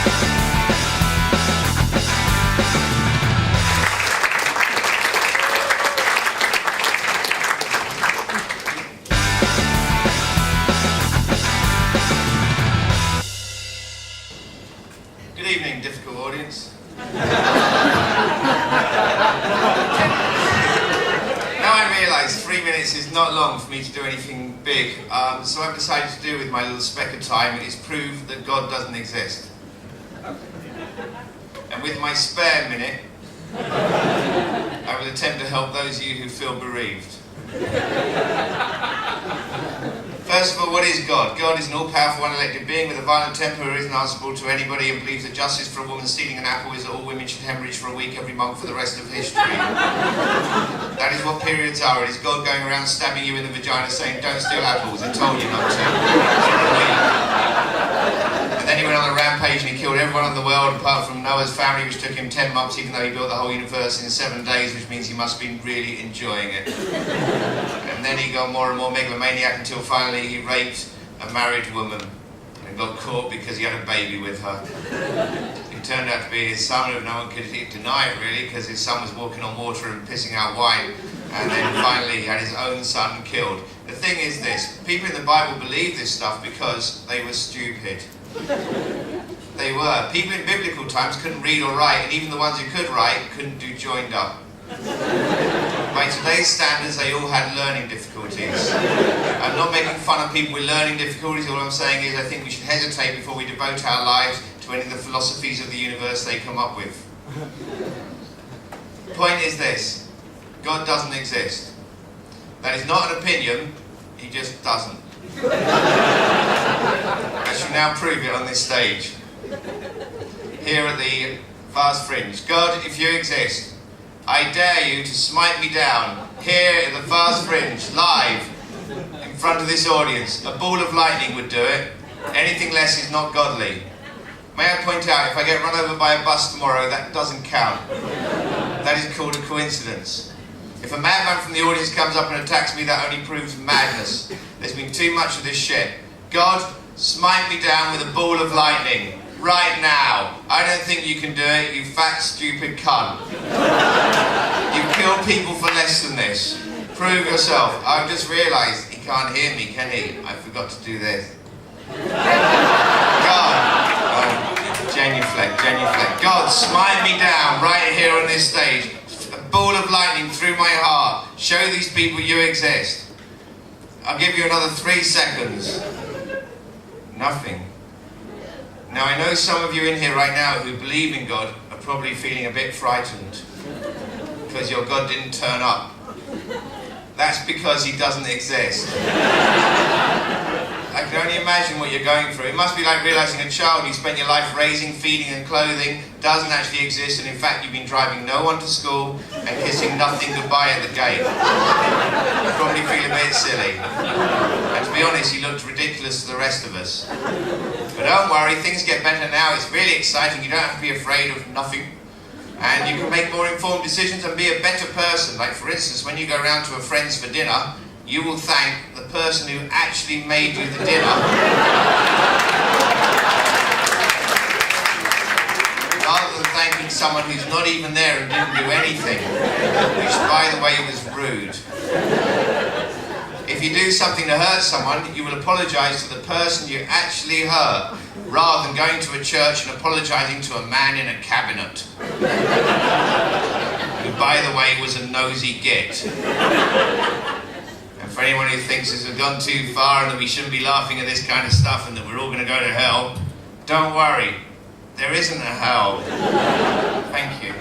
Good evening, difficult audience. Now I realise 3 minutes is not long for me to do anything big, so I've decided to do with my little speck of time is prove that God doesn't exist. And with my spare minute, I will attempt to help those of you who feel bereaved. First of all, what is God? God is an all-powerful, unelected being with a violent temper who isn't answerable to anybody and believes that justice for a woman stealing an apple is that all women should hemorrhage for a week every month for the rest of history. That is what periods are. It is God going around stabbing you in the vagina saying, don't steal apples, I told you not to. And then he went on a rampage and he killed everyone in the world apart from Noah's family, which took him 10 months, even though he built the whole universe in 7 days, which means he must have been really enjoying it. And then he got more and more megalomaniac until finally he raped a married woman and got caught because he had a baby with her. It turned out to be his son, and no one could deny it really, because his son was walking on water and pissing out wine. And then finally he had his own son killed. The thing is this, people in the Bible believed this stuff because they were stupid. They were. People in biblical times couldn't read or write, and even the ones who could write couldn't do joined up. By today's standards, they all had learning difficulties. I'm not making fun of people with learning difficulties. All I'm saying is I think we should hesitate before we devote our lives to any of the philosophies of the universe they come up with. The point is this, God doesn't exist. That is not an opinion, he just doesn't. I shall now prove it on this stage. Here at the Fast Fringe. God, if you exist, I dare you to smite me down, here at the Fast Fringe, live, in front of this audience. A ball of lightning would do it. Anything less is not godly. May I point out, if I get run over by a bus tomorrow, that doesn't count. That is called a coincidence. If a madman from the audience comes up and attacks me, that only proves madness. There's been too much of this shit. God, smite me down with a ball of lightning. Right now. I don't think you can do it, you fat, stupid cunt. You kill people for less than this. Prove yourself. I've just realised he can't hear me, can he? I forgot to do this. God. Genuflect. God, smite me down right here on this stage. A ball of lightning through my heart. Show these people you exist. I'll give you another 3 seconds. Nothing. Now I know some of you in here right now who believe in God are probably feeling a bit frightened because your God didn't turn up. That's because he doesn't exist. I can only imagine what you're going through. It must be like realising a child you spent your life raising, feeding and clothing doesn't actually exist, and in fact you've been driving no one to school and kissing nothing goodbye at the gate. You probably feel a bit silly. And to be honest, you looked ridiculous to the rest of us. But don't worry, things get better now. It's really exciting. You don't have to be afraid of nothing. And you can make more informed decisions and be a better person. Like for instance, when you go round to a friend's for dinner, you will thank the person who actually made you the dinner. Rather than thanking someone who's not even there and didn't do anything. Which, by the way, was rude. If you do something to hurt someone, you will apologise to the person you actually hurt, rather than going to a church and apologising to a man in a cabinet. Who, by the way, was a nosy git. And for anyone who thinks this has gone too far and that we shouldn't be laughing at this kind of stuff and that we're all going to go to hell, don't worry, there isn't a hell. Thank you.